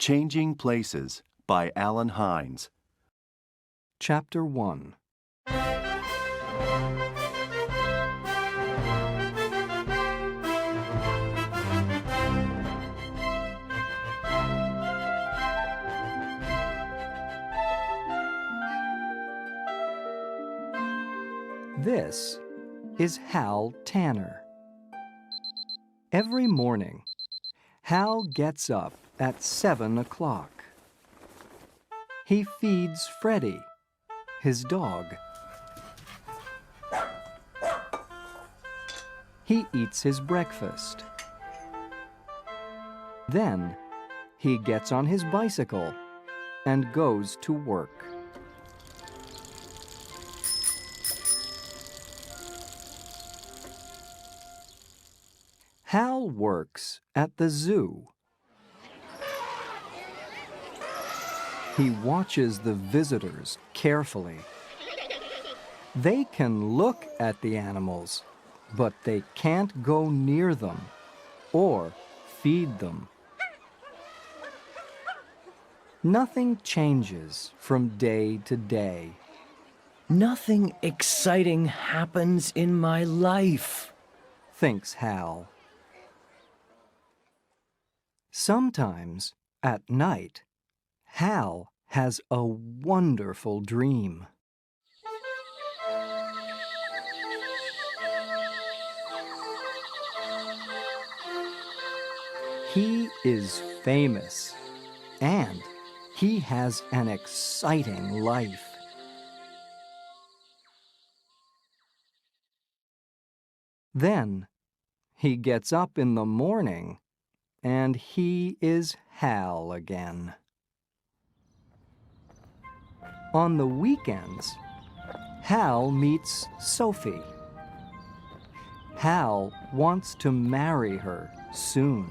Changing Places by Alan Hines. Chapter 1. This is Hal Tanner. Every morning, Hal gets up at 7 o'clock. He feeds Freddie, his dog. He eats his breakfast. Then, he gets on his bicycle and goes to work. Hal works at the zoo. He watches the visitors carefully. They can look at the animals, but they can't go near them or feed them. Nothing changes from day to day. Nothing exciting happens in my life, thinks Hal. Sometimes, at night, Hal has a wonderful dream. He is famous, and he has an exciting life. Then, he gets up in the morning, and he is Hal again. On the weekends, Hal meets Sophie. Hal wants to marry her soon.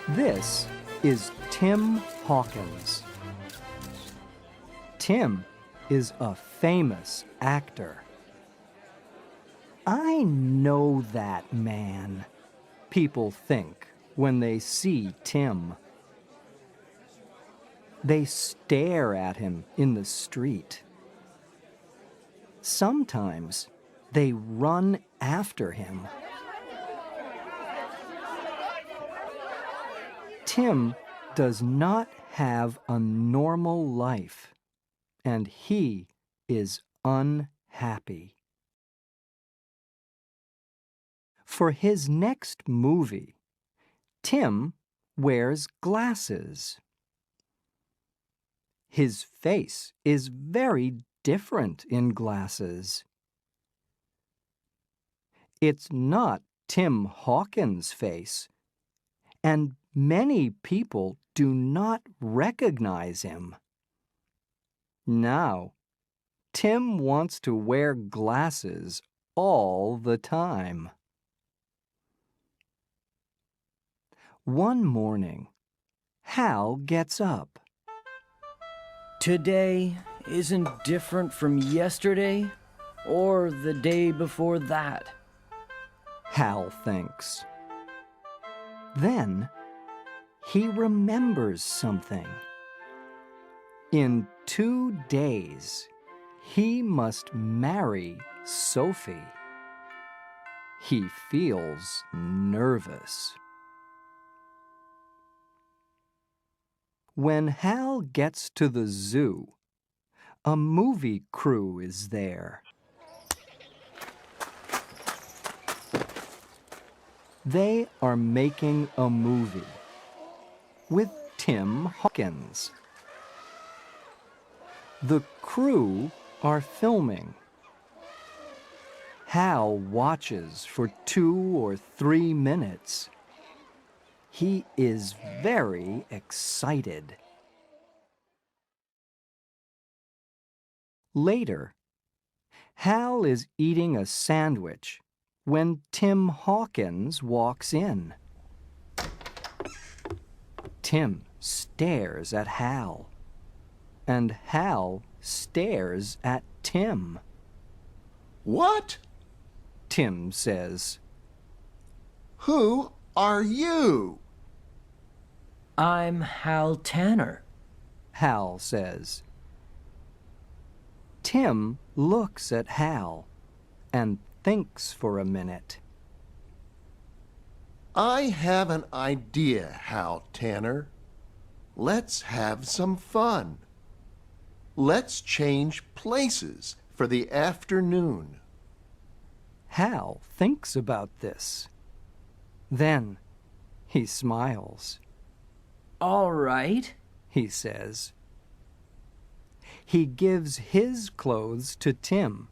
This is Tim Hawkins. Tim is a famous actor. I know that man, people think when they see Tim. They stare at him in the street. Sometimes they run after him. Tim does not have a normal life, and he is unhappy. For his next movie, Tim wears glasses. His face is very different in glasses. It's not Tim Hawkins' face, and many people do not recognize him. Now, Tim wants to wear glasses all the time. One morning, Hal gets up. Today isn't different from yesterday or the day before that, Hal thinks. Then, he remembers something. In 2 days, he must marry Sophie. He feels nervous. When Hal gets to the zoo, a movie crew is there. They are making a movie with Tim Hawkins. The crew are filming. Hal watches for 2 or 3 minutes. He is very excited. Later, Hal is eating a sandwich when Tim Hawkins walks in. Tim stares at Hal, and Hal stares at Tim. What? Tim says. Who are you? I'm Hal Tanner. Hal says. Tim looks at Hal and thinks for a minute. I have an idea, Hal Tanner. Let's have some fun. Let's change places for the afternoon. Hal thinks about this. Then he smiles. All right. He says. He gives his clothes to Tim,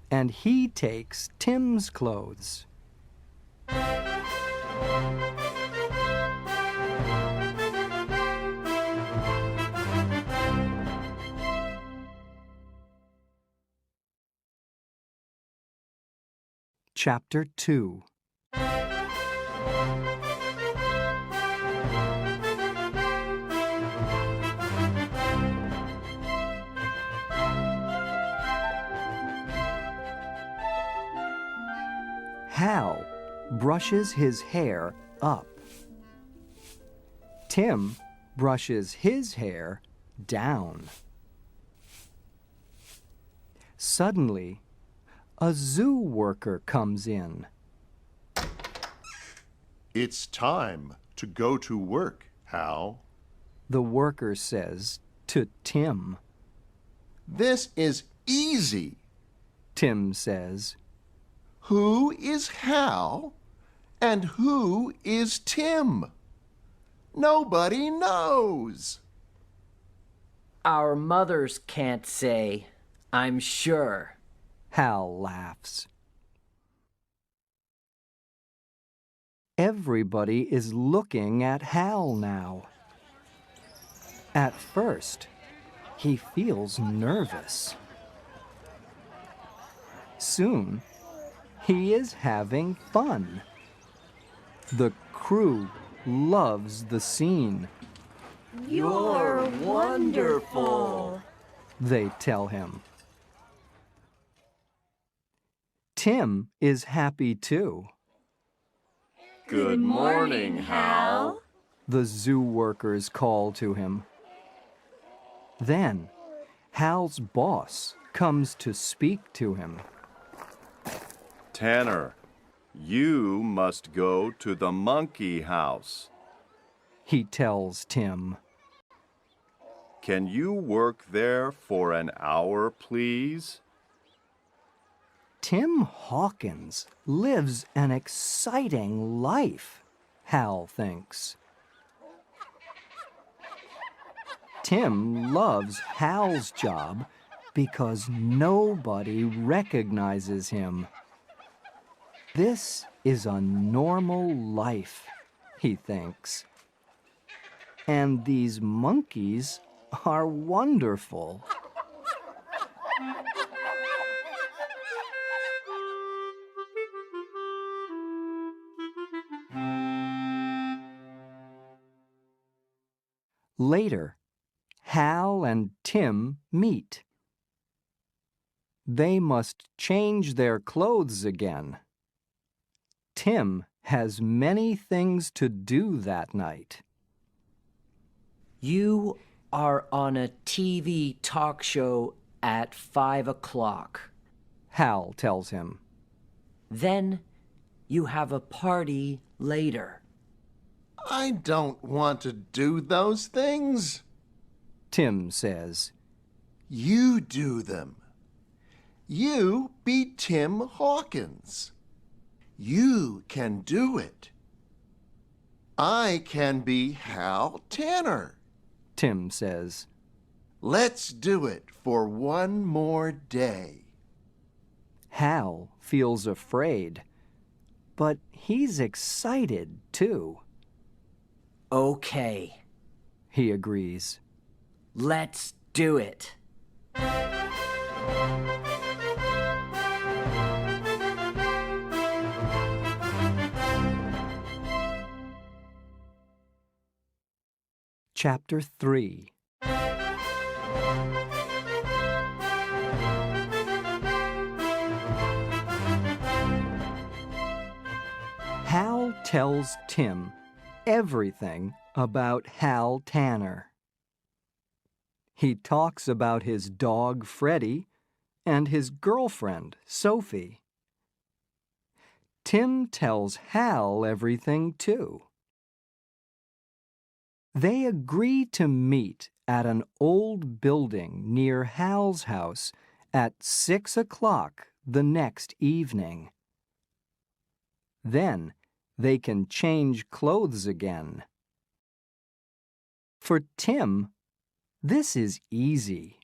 and he takes Tim's clothes. Chapter 2. Hal brushes his hair up. Tim brushes his hair down. Suddenly, a zoo worker comes in. It's time to go to work, Hal. The worker says to Tim. This is easy. Tim says. Who is Hal and who is Tim? Nobody knows. Our mothers can't say, I'm sure. Hal laughs. Everybody is looking at Hal now. At first, he feels nervous. Soon, he is having fun. The crew loves the scene. You're wonderful, they tell him. Tim is happy too. Good morning, Hal. The zoo workers call to him. Then, Hal's boss comes to speak to him. Tanner, you must go to the monkey house. He tells Tim. Can you work there for an hour, please? Tim Hawkins lives an exciting life, Hal thinks. Tim loves Hal's job because nobody recognizes him. This is a normal life, he thinks. And these monkeys are wonderful. Later, Hal and Tim meet. They must change their clothes again. Tim has many things to do that night. You are on a TV talk show at 5 o'clock. Hal tells him. Then you have a party later. I don't want to do those things. Tim says. You do them. You be Tim Hawkins. You can do it. I can be Hal Tanner. Tim says. Let's do it for one more day. Hal feels afraid, but he's excited too. Okay, He agrees. let's do it. Chapter 3. Hal tells Tim everything about Hal Tanner. He talks about his dog Freddie and his girlfriend Sophie. Tim tells Hal everything too. They agree to meet at an old building near Hal's house at 6 o'clock the next evening. Then they can change clothes again. For Tim, this is easy.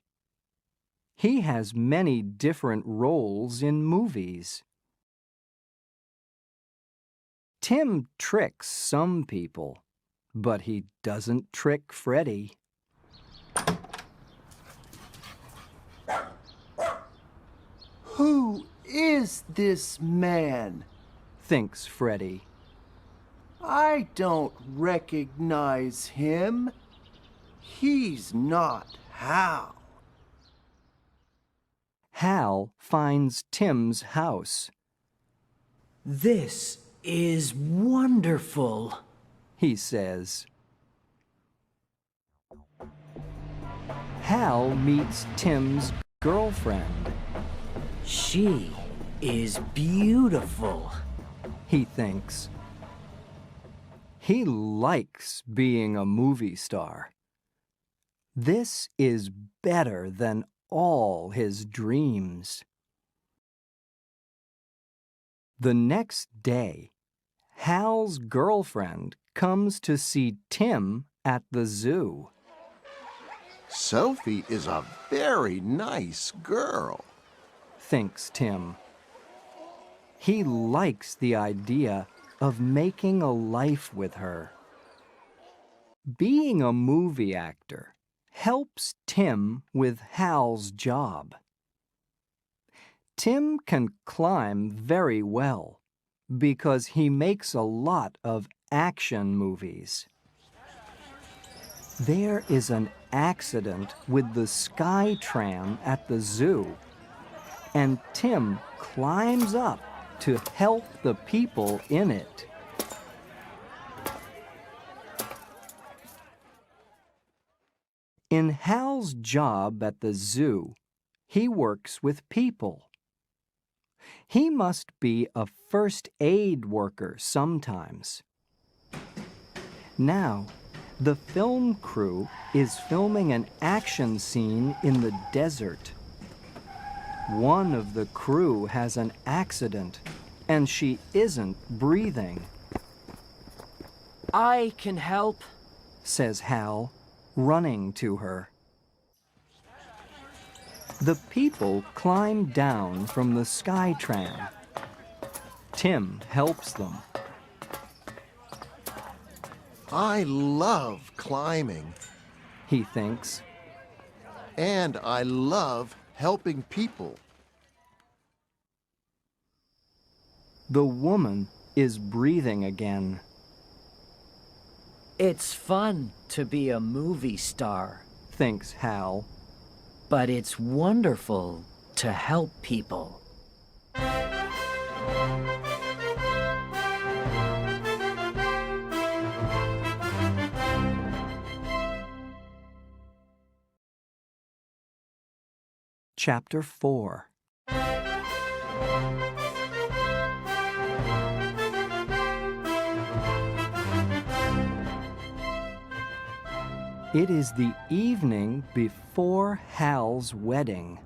He has many different roles in movies. Tim tricks some people, but he doesn't trick Freddie. Who is this man? Thinks Freddie. I don't recognize him. He's not Hal. Hal finds Tim's house. This is wonderful, He says. Hal meets Tim's girlfriend. She is beautiful. He thinks. He likes being a movie star. This is better than all his dreams. The next day, Hal's girlfriend comes to see Tim at the zoo. Sophie is a very nice girl. Thinks Tim. He likes the idea of making a life with her. Being a movie actor helps Tim with Hal's job. Tim can climb very well because he makes a lot of action movies. There is an accident with the sky tram at the zoo, and Tim climbs up to help the people in it. In Hal's job at the zoo, he works with people. He must be a first aid worker sometimes. Now, the film crew is filming an action scene in the desert. One of the crew has an accident, and she isn't breathing, I can help. says Hal, running to her. The people climb down from the sky tram. Tim helps them. I love climbing, He thinks. and I love helping people. The woman is breathing again. It's fun to be a movie star, Thinks Hal. but it's wonderful to help people. Chapter 4. It is the evening before Hal's wedding.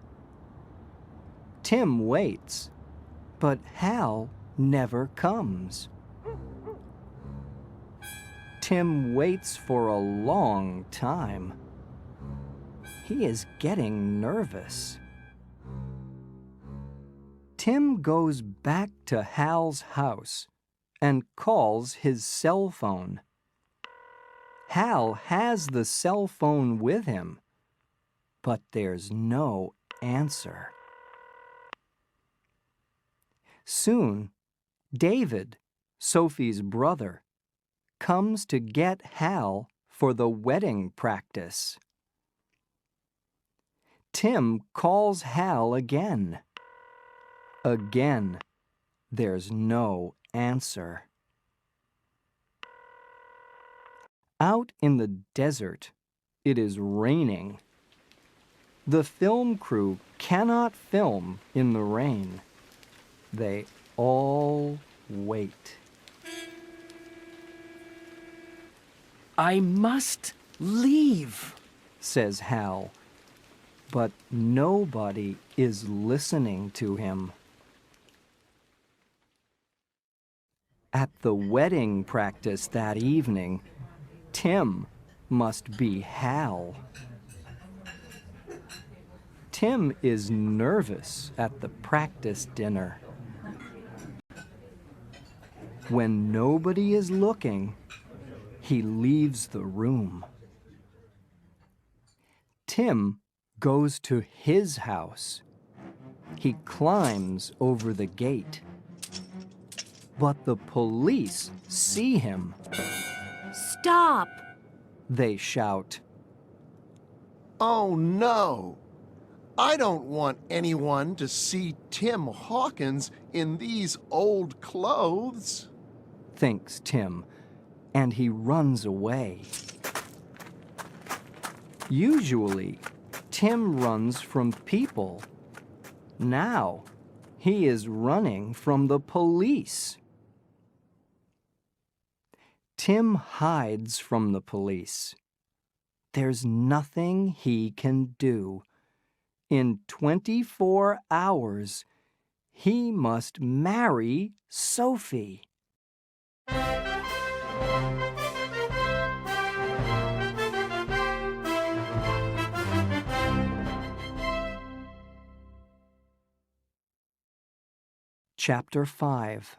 Tim waits, but Hal never comes. Tim waits for a long time. He is getting nervous. Tim goes back to Hal's house and calls his cell phone. Hal has the cell phone with him, but there's no answer. Soon, David, Sophie's brother, comes to get Hal for the wedding practice. Tim calls Hal again. Again, there's no answer. Out in the desert, it is raining. The film crew cannot film in the rain. They all wait. I must leave, says Hal, but nobody is listening to him. At the wedding practice that evening, Tim must be Hal. Tim is nervous at the practice dinner. When nobody is looking, he leaves the room. Tim goes to his house. He climbs over the gate. But the police see him. Stop! They shout. Oh no! I don't want anyone to see Tim Hawkins in these old clothes. Thinks Tim, and he runs away. Usually, Tim runs from people. Now, he is running from the police. Tim hides from the police. There's nothing he can do. In 24 hours, he must marry Sophie. Chapter 5.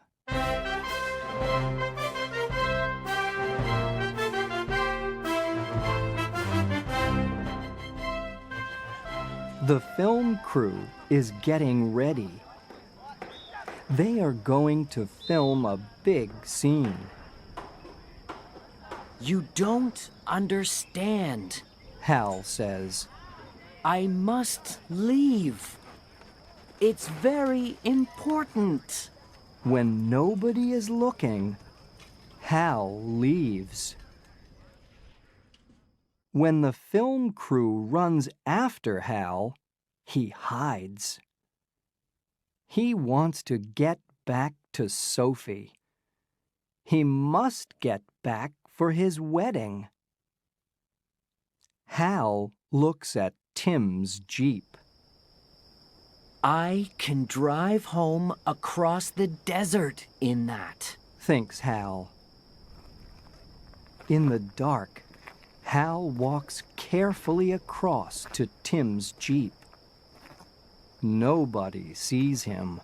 The film crew is getting ready. They are going to film a big scene. You don't understand. Hal says. I must leave. It's very important. When nobody is looking, Hal leaves. When the film crew runs after Hal, he hides. He wants to get back to Sophie. He must get back for his wedding. Hal looks at Tim's Jeep. I can drive home across the desert in that, thinks Hal. In the dark, Hal walks carefully across to Tim's Jeep. Nobody sees him.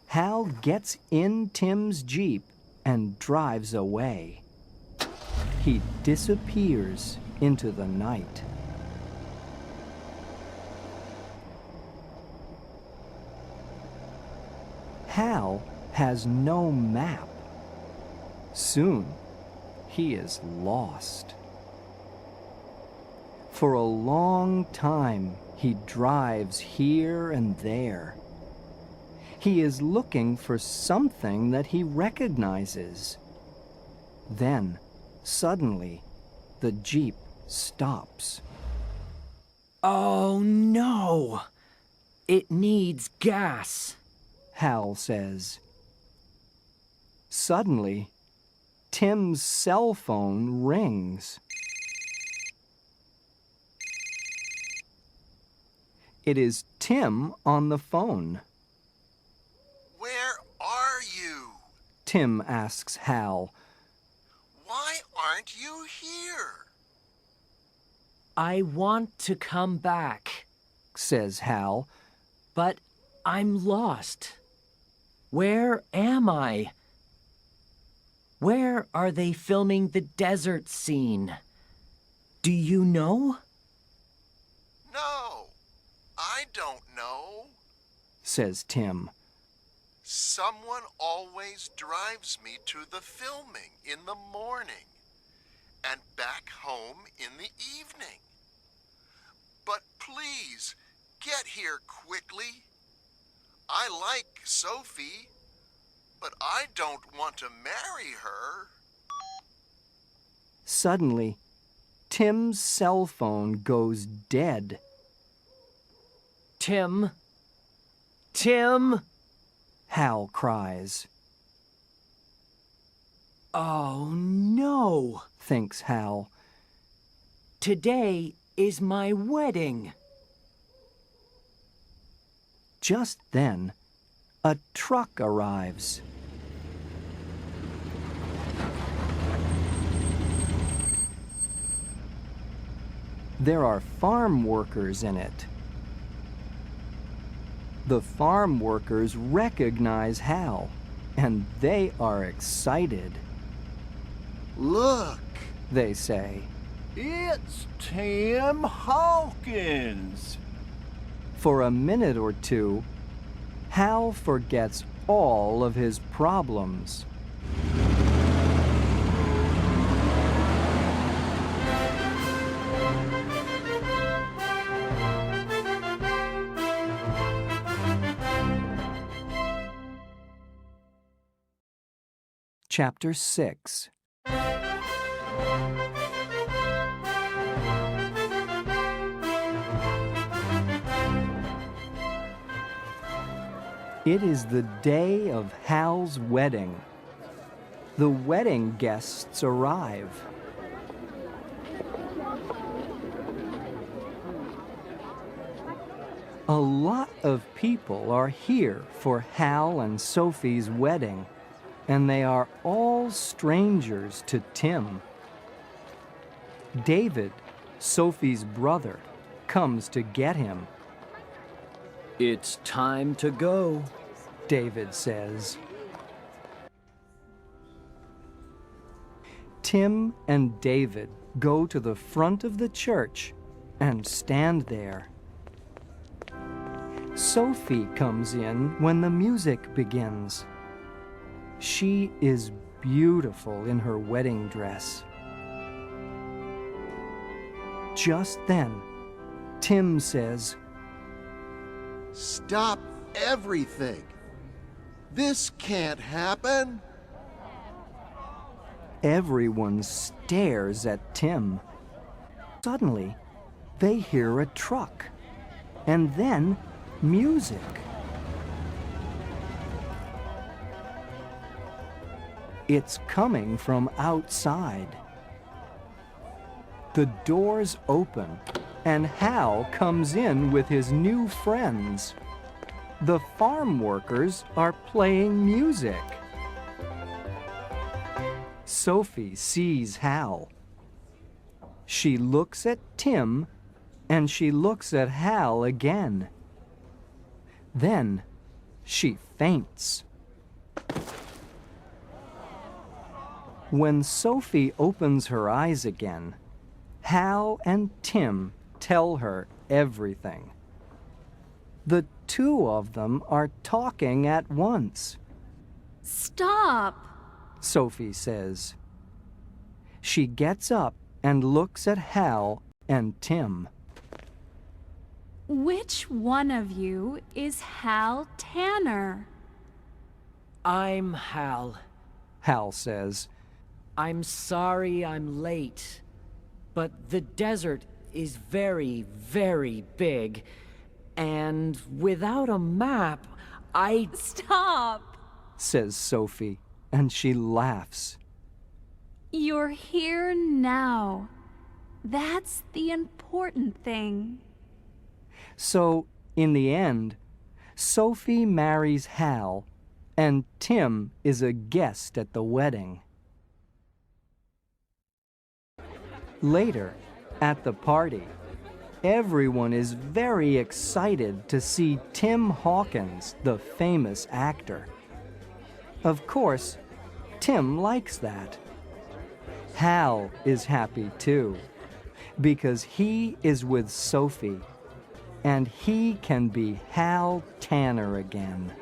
Hal gets in Tim's Jeep and drives away. He disappears into the night. Hal has no map. Soon, he is lost. For a long time, he drives here and there. He is looking for something that he recognizes. Then, suddenly, the Jeep stops. Oh no! It needs gas. Hal says. Suddenly, Tim's cell phone rings. It is Tim on the phone. Where are you? Tim asks Hal. Why aren't you here? I want to come back, says Hal. but I'm lost. Where am I? Where are they filming the desert scene? Do you know? No, I don't know. Says Tim. Someone always drives me to the filming in the morning and back home in the evening. But please, get here quickly. I like Sophie, but I don't want to marry her. Suddenly, Tim's cell phone goes dead. Tim? Tim? Hal cries. Oh no! Thinks Hal. Today is my wedding. Just then, a truck arrives. There are farm workers in it. The farm workers recognize Hal, and they are excited. Look, They say. it's Tim Hawkins. For a minute or two, Hal forgets all of his problems. Chapter 6. It is the day of Hal's wedding. The wedding guests arrive. A lot of people are here for Hal and Sophie's wedding, and they are all strangers to Tim. David, Sophie's brother, comes to get him. It's time to go. David says. Tim and David go to the front of the church and stand there. Sophie comes in when the music begins. She is beautiful in her wedding dress. Just then, Tim says, Stop everything. This can't happen. Everyone stares at Tim. Suddenly, they hear a truck, and then music. It's coming from outside. The doors open, and Hal comes in with his new friends. The farm workers are playing music. Sophie sees Hal. She looks at Tim, and she looks at Hal again. Then she faints. When Sophie opens her eyes again, Hal and Tim tell her everything. The two of them are talking at once. Stop! Sophie says. She gets up and looks at Hal and Tim. Which one of you is Hal Tanner? I'm Hal. Hal says. I'm sorry I'm late, but the desert is very, very big, and without a map, Stop! Says Sophie, and she laughs. You're here now. That's the important thing. So, in the end, Sophie marries Hal, and Tim is a guest at the wedding. Later, at the party, everyone is very excited to see Tim Hawkins, the famous actor. Of course, Tim likes that. Hal is happy too, because he is with Sophie, and he can be Hal Tanner again.